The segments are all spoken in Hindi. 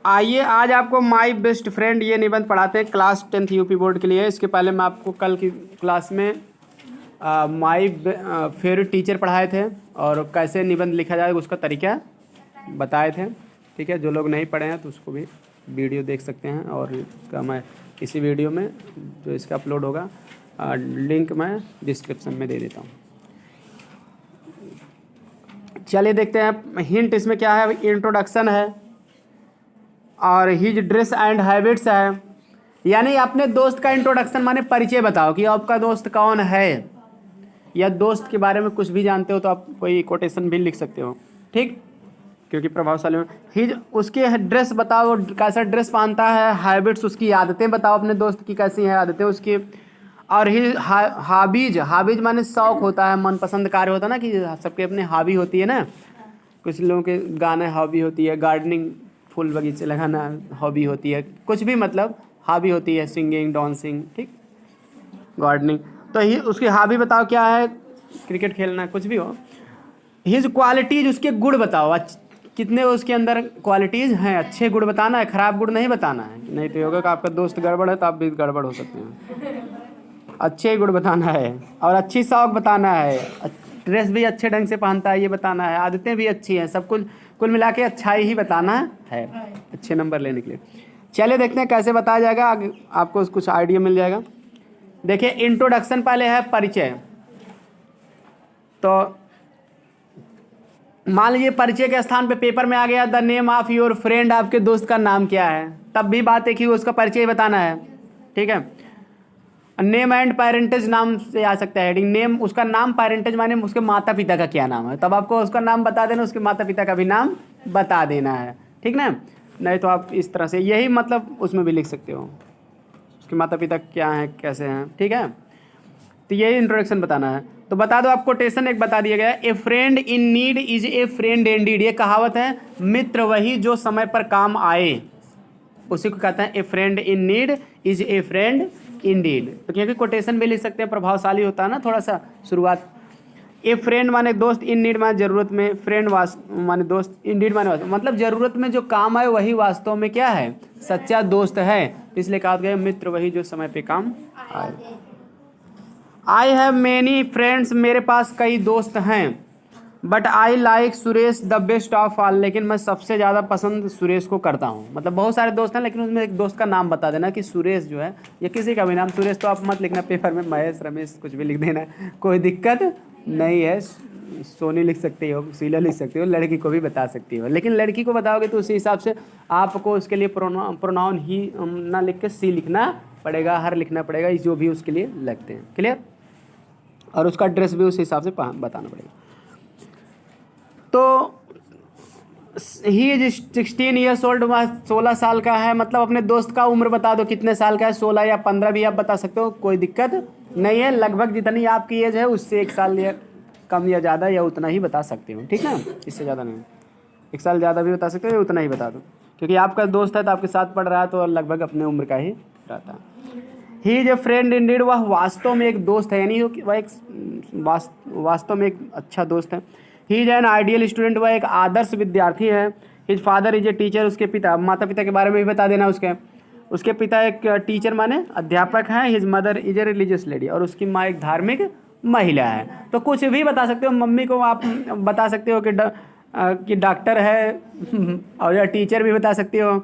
आइए आज आपको माई बेस्ट फ्रेंड ये निबंध पढ़ाते हैं क्लास 10th यूपी बोर्ड के लिए। इसके पहले मैं आपको कल की क्लास में माई फेवरेट टीचर पढ़ाए थे और कैसे निबंध लिखा जाए उसका तरीका बताए थे। ठीक है, जो लोग नहीं पढ़े हैं तो उसको भी वीडियो देख सकते हैं और इसका मैं इसी वीडियो में जो इसका अपलोड होगा लिंक मैं डिस्क्रिप्शन में दे देता हूँ। चलिए देखते हैं हिंट इसमें क्या है। इंट्रोडक्शन है और हिज ड्रेस एंड हैबिट्स है, यानी अपने दोस्त का इंट्रोडक्शन माने परिचय बताओ कि आपका दोस्त कौन है, या दोस्त के बारे में कुछ भी जानते हो तो आप कोई कोटेशन भी लिख सकते हो। ठीक, क्योंकि प्रभावशाली हो। हिज उसके ड्रेस बताओ, कैसा ड्रेस पहनता है। हैबिट्स उसकी आदतें बताओ, अपने दोस्त की कैसी हैं आदतें उसकी। और हिज हॉबीज, हॉबीज माने शौक होता है, मनपसंद कार्य होता है ना, कि सबके अपने हॉबी होती है ना। कुछ लोगों के गाने हॉबी होती है, गार्डनिंग फूल बगीचे लगाना हॉबी होती है, कुछ भी मतलब हॉबी होती है, सिंगिंग डांसिंग, ठीक, गार्डनिंग। तो ही उसकी हॉबी बताओ क्या है, क्रिकेट खेलना, कुछ भी हो। हिज क्वालिटीज, उसके गुण बताओ, कितने उसके अंदर क्वालिटीज़ हैं, अच्छे गुण बताना है, खराब गुण नहीं बताना है। नहीं तो ये होगा कि आपका दोस्त गड़बड़ है तो आप भी गड़बड़ हो सकते हैं। अच्छे गुण बताना है और अच्छी शौक बताना है, ड्रेस भी अच्छे ढंग से पहनता है ये बताना है, आदतें भी अच्छी हैं, सब कुछ कुल मिला के अच्छाई ही बताना है अच्छे नंबर लेने के लिए। चलिए देखते हैं कैसे बताया जाएगा, आपको कुछ आइडिया मिल जाएगा। देखिए इंट्रोडक्शन पहले है परिचय। तो मान लीजिए परिचय के स्थान पे पेपर में आ गया the name of your friend, आपके दोस्त का नाम क्या है, तब भी बात है कि उसका परिचय बताना है। ठीक है, नेम एंड पेरेंटेज नाम से आ सकता है हेडिंग। नेम उसका नाम, पेरेंटेज माने उसके माता पिता का क्या नाम है, तब आपको उसका नाम बता देना, उसके माता पिता का भी नाम बता देना है। ठीक ना, नहीं तो आप इस तरह से यही मतलब उसमें भी लिख सकते हो, उसके माता पिता क्या हैं कैसे हैं। ठीक है, तो यही इंट्रोडक्शन बताना है। तो बता दो, आप कोटेशन एक बता दिया गया है, ए friend in need is a friend Indeed. ये कहावत है, मित्र वही जो समय पर काम आए, उसी को कहते हैं ए friend in need is a friend Indeed. तो क्योंकि कोटेशन भी लिख सकते हैं, प्रभावशाली होता है ना थोड़ा सा शुरुआत। ए फ्रेंड माने दोस्त, इन नीड माने जरूरत में, फ्रेंड माने दोस्त, इंडीड माने वास्तव, मतलब जरूरत में जो काम आए वही वास्तव में क्या है, सच्चा दोस्त है। इसलिए कहा गया मित्र वही जो समय पे काम आए। आई हैव मैनी फ्रेंड्स, मेरे पास कई दोस्त हैं, but I like Suresh the best of all, लेकिन मैं सबसे ज़्यादा पसंद सुरेश को करता हूँ। मतलब बहुत सारे दोस्त हैं लेकिन उसमें एक दोस्त का नाम बता देना कि सुरेश जो है, या किसी का भी नाम सुरेश तो आप मत लिखना पेपर में, महेश रमेश कुछ भी लिख देना, कोई दिक्कत नहीं है। सोनी लिख सकती हो, शीला लिख सकती हो, लड़की को भी बता सकती हो, लेकिन लड़की को बताओगे तो उसी हिसाब से आपको उसके लिए प्रोनाउन ही ना लिख के सी लिखना पड़ेगा, हर लिखना पड़ेगा, जो भी उसके लिए लगते हैं। क्लियर, और उसका ड्रेस भी उस हिसाब से बताना पड़ेगा। तो ही इज 16 ईयर्स ओल्ड, वह 16 साल का है। मतलब अपने दोस्त का उम्र बता दो कितने साल का है, 16 या 15 भी आप बता सकते हो, कोई दिक्कत नहीं है। लगभग जितनी आपकी एज है उससे 1 साल या कम या ज़्यादा या उतना ही बता सकते हो। ठीक ना, इससे ज़्यादा नहीं, 1 साल ज़्यादा भी बता सकते हो या उतना ही बता दो, क्योंकि आपका दोस्त है तो आपके साथ पढ़ रहा है तो लगभग अपने उम्र का ही रहता है। He is a friend Indeed, वह वास्तव में एक दोस्त है, यानी वह एक वास्तव में एक अच्छा दोस्त है। He is an ideal student, वह एक आदर्श विद्यार्थी है। His father is a teacher, उसके पिता, माता पिता के बारे में भी बता देना। उसके पिता एक टीचर माने अध्यापक हैं। His mother is a religious lady, और उसकी माँ एक धार्मिक महिला है। तो कुछ भी बता सकते हो, मम्मी को आप बता सकते हो कि डॉक्टर है और या टीचर भी बता सकते हो,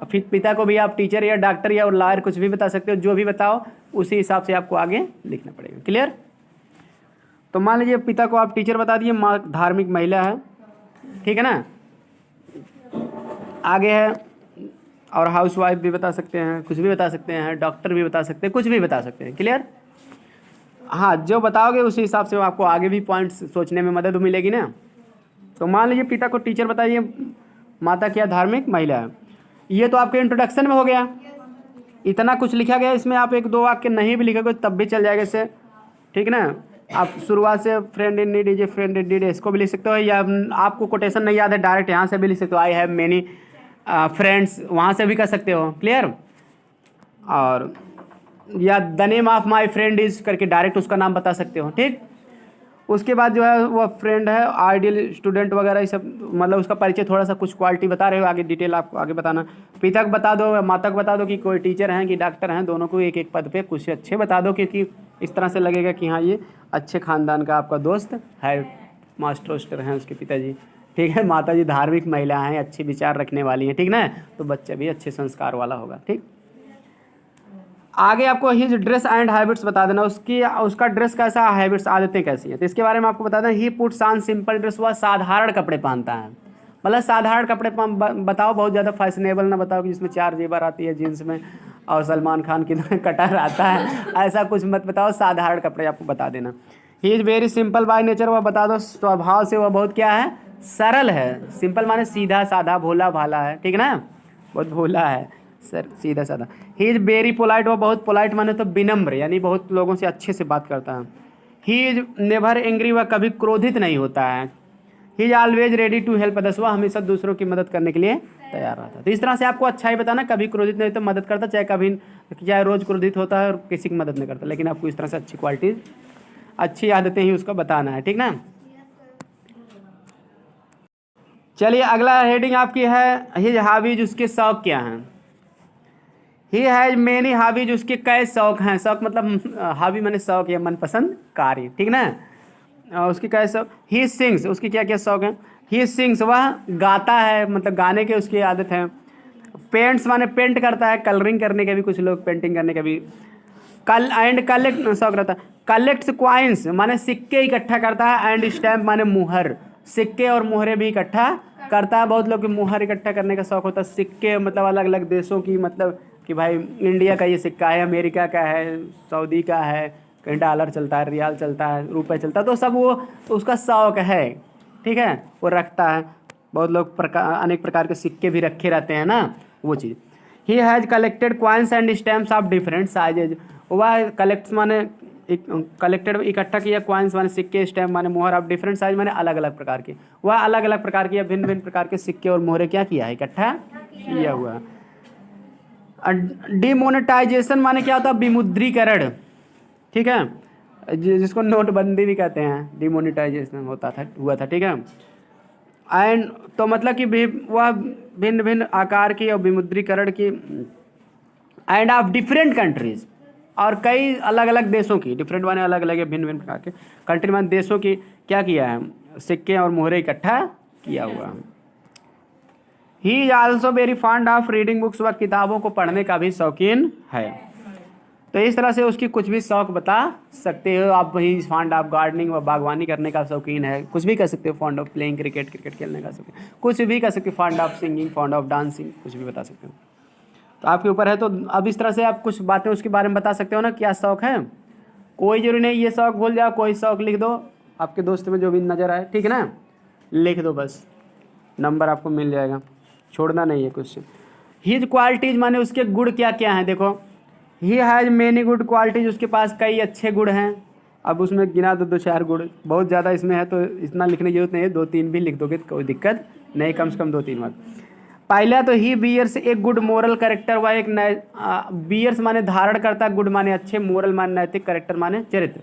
फिर पिता को भी आप टीचर या डॉक्टर या लॉयर कुछ भी बता सकते हो, जो भी बताओ उसी हिसाब से आपको आगे लिखना पड़ेगा। क्लियर, तो मान लीजिए पिता को आप टीचर बता दिए, माँ धार्मिक महिला है, ठीक है ना। आगे है और हाउसवाइफ भी बता सकते हैं, कुछ भी बता सकते हैं, डॉक्टर भी बता सकते हैं, कुछ भी बता सकते हैं। क्लियर, हाँ, जो बताओगे उसी हिसाब से आपको आगे भी पॉइंट्स सोचने में मदद मिलेगी ना। तो मान लीजिए पिता को टीचर बताइए, माता क्या धार्मिक महिला है। ये तो आपके इंट्रोडक्शन में हो गया, इतना कुछ लिखा गया। इसमें आप 1-2 वाक्य नहीं भी लिखोगे तब भी चल जाएगा इससे, ठीक ना। आप शुरुआत से friend in need is a friend in need इसको भी लिख सकते हो, या आपको कोटेशन नहीं याद है डायरेक्ट यहाँ से भी लिख सकते हो, आई हैव मेनी फ्रेंड्स, वहाँ से भी कर सकते हो। क्लियर, और या the name of my friend is करके डायरेक्ट उसका नाम बता सकते हो। ठीक, उसके बाद जो है वो फ्रेंड है, आइडियल स्टूडेंट वगैरह ये सब, मतलब उसका परिचय थोड़ा सा कुछ क्वालिटी बता रहे हो, आगे डिटेल आपको आगे बताना। पिता को बता दो, माता को बता दो कि कोई टीचर हैं कि डॉक्टर हैं, दोनों को एक एक पद पे कुछ अच्छे बता दो, क्योंकि इस तरह से लगेगा कि हाँ ये अच्छे खानदान का आपका दोस्त है। मास्टर वास्टर हैं उसके पिताजी, ठीक है। माता जी धार्मिक महिला हैं, अच्छे विचार रखने वाली हैं, ठीक ना, तो बच्चा भी अच्छे संस्कार वाला होगा, ठीक। आगे आपको हिज ड्रेस एंड हैबिट्स बता देना, उसका ड्रेस कैसा, हैबिट्स आदतें कैसी हैं, तो इसके बारे में आपको बता देना। He puts on simple dress, वह साधारण कपड़े पहनता है, मतलब साधारण कपड़े बताओ, बहुत ज़्यादा फैशनेबल ना बताओ कि जिसमें 4 जेबर आती है जीन्स में और सलमान खान की कटर आता है, ऐसा कुछ मत बताओ, साधारण कपड़े आपको बता देना। He is very simple by nature, वह बता दो स्वभाव से वह बहुत क्या है, सरल है। सिंपल माने सीधा साधा, भोला भाला है, ठीक ना, बहुत भोला है सर, सीधा साधा। ही इज़ वेरी पोलाइट, वो बहुत पोलाइट माने तो विनम्र, यानी बहुत लोगों से अच्छे से बात करता है। ही इज़ नेवर एंग्री, वह कभी क्रोधित नहीं होता है। He is always ready to help others, वह हमेशा दूसरों की मदद करने के लिए तैयार रहता है। तो इस तरह से आपको अच्छा ही बताना, कभी क्रोधित नहीं तो मदद करता, चाहे रोज़ क्रोधित होता है और किसी की मदद नहीं करता, लेकिन आपको इस तरह से अच्छी क्वालिटीज़, अच्छी आदतें ही उसका बताना है, ठीक ना। चलिए अगला हेडिंग आपकी है हिज हॉबीज, उसके शौक क्या हैं। ही हैज मेनी हॉबीज, उसके कई शौक हैं। शौक मतलब हॉबी माने शौक या मनपसंद कार्य, ठीक ना। उसके कई शौक। ही सिंग्स, उसकी क्या क्या शौक हैं। ही सिंग्स, वह गाता है, मतलब गाने के उसकी आदत है। पेंट्स माने पेंट करता है, कलरिंग करने के भी कुछ लोग, पेंटिंग करने के भी। कलेक्ट शौक रहता है। कलेक्ट्स क्वाइंस माने सिक्के इकट्ठा करता है, एंड स्टैम्प माने मुहर, सिक्के और मुहरे भी इकट्ठा करता है। बहुत लोग मुहर इकट्ठा करने का शौक होता है। सिक्के मतलब अलग अलग देशों की, मतलब कि भाई इंडिया का ये सिक्का है, अमेरिका का है, सऊदी का है, कहीं डॉलर चलता है, रियाल चलता है, रुपए चलता है, तो सब वो उसका शौक है, ठीक है, वो रखता है। बहुत लोग अनेक प्रकार के सिक्के भी रखे रहते हैं ना, वो चीज़। He has collected coins and stamps of different sizes, वह कलेक्ट माने कलेक्टेड इकट्ठा किया, क्वाइंस माने सिक्के, स्टैम्प माने मोहर, ऑफ डिफरेंट साइज माने अलग अलग प्रकार के, वह अलग अलग प्रकार के या भिन्न भिन्न प्रकार के सिक्के और मोहरे क्या किया है, इकट्ठा किया हुआ। डिमोनेटाइजेशन माने क्या होता है, विमुद्रीकरण, ठीक है, जिसको नोटबंदी भी कहते हैं, डिमोनेटाइजेशन हुआ था, ठीक है। एंड तो मतलब कि वह भिन्न भिन्न आकार की और विमुद्रीकरण की, एंड ऑफ डिफरेंट कंट्रीज, और कई अलग अलग देशों की, डिफरेंट माने अलग अलग, भिन्न भिन्न प्रकार के, कंट्री माने देशों की क्या किया है, सिक्के और मोहरे इकट्ठा किया हुआ। He is also very fond of reading books, वह किताबों को पढ़ने का भी शौकीन है। तो इस तरह से उसकी कुछ भी शौक बता सकते हो आप। वही फॉन्ड ऑफ गार्डनिंग, व बागवानी करने का शौकीन है, कुछ भी कर सकते हो। Fond of playing cricket, cricket खेलने का शौकीन, कुछ भी कर सकते हो। Fond of singing, fond of dancing, कुछ भी बता सकते हो, तो आपके ऊपर है। तो अब इस तरह से आप कुछ बातें उसके बारे में बता सकते हो ना, क्या शौक है। कोई जरूरी नहीं ये शौक भूल जाओ, कोई शौक लिख दो, आपके दोस्त में जो भी नज़र आए, ठीक है ना, लिख दो, बस नंबर आपको मिल जाएगा, छोड़ना नहीं है क्वेश्चन। हिज क्वालिटीज़ माने उसके गुण क्या क्या हैं, देखो। He has many good qualities, उसके पास कई अच्छे गुण हैं। अब उसमें गिना दो 2-4 गुण, बहुत ज़्यादा इसमें है तो इतना लिखने की जरूरत नहीं है, 2-3 भी लिख दोगे तो कोई दिक्कत नहीं, कम से कम 2-3 बार। पहला तो ही बियर्स एक गुड मोरल करेक्टर, वह एक बियर्स माने धारण करता, गुड माने अच्छे, मोरल माने नैतिक, करेक्टर माने चरित्र,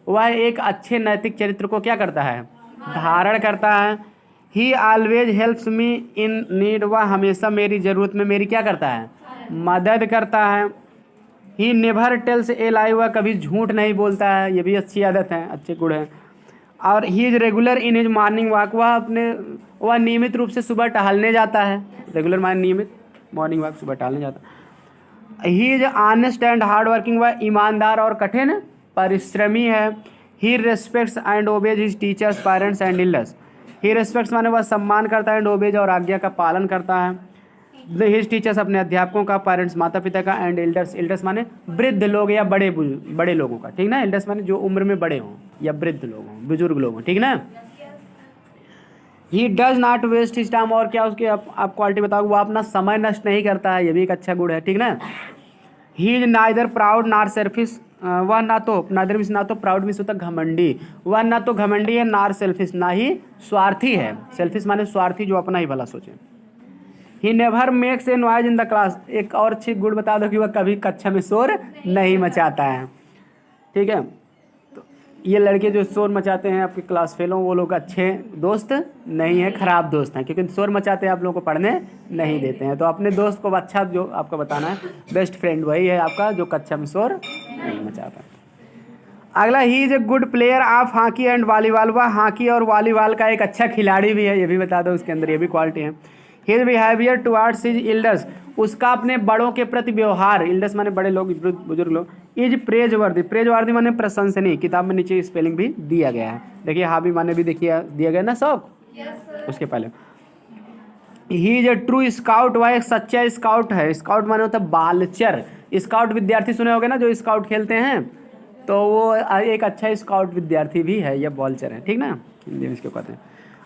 वह एक अच्छे नैतिक चरित्र को क्या करता है, धारण करता है। ही always helps me in need, वह हमेशा मेरी ज़रूरत में मेरी क्या करता है, मदद करता है। ही नेवर टेल्स ए लाई, वह कभी झूठ नहीं बोलता है, ये भी अच्छी आदत है, अच्छे गुण है। और he is regular in his morning walk, वह नियमित रूप से सुबह टहलने जाता है। रेगुलर माने नियमित, मॉर्निंग वॉक सुबह टहलने जाता है। He is honest and hard working, वह ईमानदार और कठिन परिश्रमी है। He respects and obeys his teachers, parents and elders, he respects माने वह सम्मान करता है, एंड ओबेज और आज्ञा का पालन करता है। हिज टीचर्स अपने अध्यापकों का, पेरेंट्स माता पिता का, एंड एल्डर्स माने वृद्ध लोग या बड़े लोगों का, ठीक ना। एल्डर्स माने जो उम्र में बड़े हों या वृद्ध लोग हों, बुजुर्ग लोग हों, ठीक ना। He does not waste his time, और क्या उसकी आप क्वालिटी बताओ, वो अपना समय नष्ट नहीं करता है, ये भी एक अच्छा गुण है, ठीक ना। ही इज नाइदर प्राउड नार सेल्फिश, वह ना तो नाइदर मीन्स ना तो प्राउड मीन्स होता घमंडी, वह ना तो घमंडी है, नार सेल्फिश ना ही स्वार्थी है। सेल्फिश माने स्वार्थी, जो अपना ही भला सोचे। He never makes a noise in the class, एक और अच्छी गुण बता दो कि वह कभी कक्षा में शोर नहीं मचाता है, ठीक है। तो ये लड़के जो शोर मचाते हैं आपके क्लास फेल हो, वो लोग अच्छे दोस्त नहीं है, ख़राब दोस्त हैं, क्योंकि शोर मचाते हैं आप लोगों को पढ़ने नहीं देते हैं। तो अपने दोस्त को अच्छा जो आपको बताना है, बेस्ट फ्रेंड वही है आपका जो कक्षा में शोर नहीं मचाता। अगला, he is a good player of hockey and volleyball, वह हॉकी और वॉलीबॉल का एक अच्छा खिलाड़ी भी है, ये भी बता दो, उसके अंदर ये भी क्वालिटी है। His behaviour towards his elders, उसका अपने बड़ों के प्रति व्यवहार, एल्डर्स माने बड़े लोग, बुजुर्ग लोग, इज प्रेजवर्दी, प्रेजवर्दी माने प्रशंसनीय, किताब में नीचे स्पेलिंग भी दिया गया है, देखिए हावी माने भी देखिए दिया गया ना शौक, उसके पहले। He is a true scout, वह एक सच्चा स्काउट है, स्काउट माने होता है बालचर, स्काउट विद्यार्थी सुने होगे ना जो स्काउट खेलते हैं, तो वो एक अच्छा स्काउट विद्यार्थी भी है, या बॉलचर है, ठीक ना, हिंदी में इसको कहते हैं।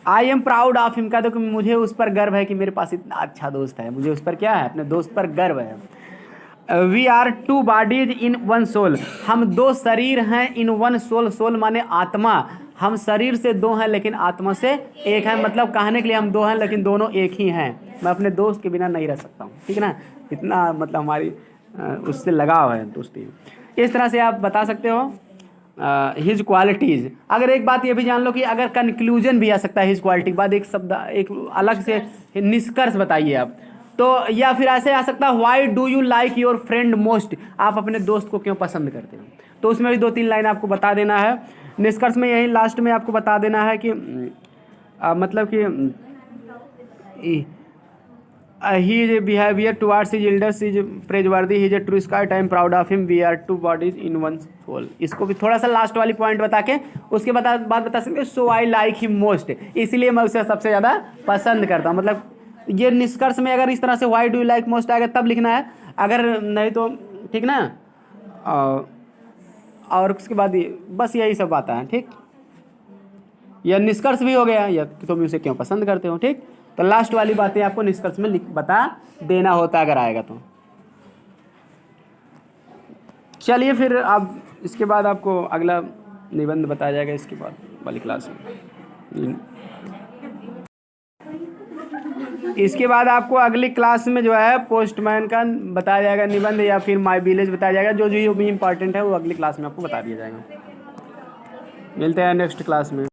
I am proud of him, कहते कि मुझे उस पर गर्व है कि मेरे पास इतना अच्छा दोस्त है, मुझे उस पर क्या है, अपने दोस्त पर गर्व है। We are two bodies in one soul, हम दो शरीर हैं इन वन सोल, सोल माने आत्मा, हम शरीर से दो हैं लेकिन आत्मा से एक हैं, मतलब कहने के लिए हम दो हैं लेकिन दोनों एक ही हैं, मैं अपने दोस्त के बिना नहीं रह सकता हूँ, ठीक है ना, इतना मतलब हमारी उससे लगाव है दोस्ती। इस तरह से आप बता सकते हो हिज क्वालिटीज़। अगर एक बात ये भी जान लो कि अगर कंक्लूजन भी आ सकता है हिज क्वालिटी के बाद, एक शब्द एक अलग से निष्कर्ष बताइए आप, तो या फिर ऐसे आ सकता है why do you like your friend most, आप अपने दोस्त को क्यों पसंद करते हो, तो उसमें भी 2-3 लाइन आपको बता देना है। निष्कर्ष में यही लास्ट में आपको बता देना है कि मतलब कि his behavior towards his elders is praiseworthy, he is a true scout, I am proud of him, we are two bodies in one soul। इसको भी थोड़ा सा लास्ट वाली पॉइंट बता के उसके बाद बता सकते हो सो आई लाइक हिम मोस्ट, इसलिए मैं उसे सबसे ज़्यादा पसंद करता हूँ। मतलब ये निष्कर्ष में अगर इस तरह से why do you like most आएगा तब लिखना है, अगर नहीं तो ठीक ना, और उसके बाद बस यही सब आता है, ठीक, यह निष्कर्ष भी हो गया, या तुम उसे क्यों पसंद करते हो, ठीक। तो लास्ट वाली बातें आपको निष्कर्ष में बता देना होता अगर आएगा तो। चलिए फिर अब इसके बाद आपको अगला निबंध बताया जाएगा इसके बाद वाली क्लास में। इसके बाद आपको अगली क्लास में जो है पोस्टमैन का बताया जाएगा निबंध, या फिर माय विलेज बताया जाएगा, जो जो भी इम्पोर्टेंट है वो अगली क्लास में आपको बता दिया जाएगा। मिलते हैं नेक्स्ट क्लास में।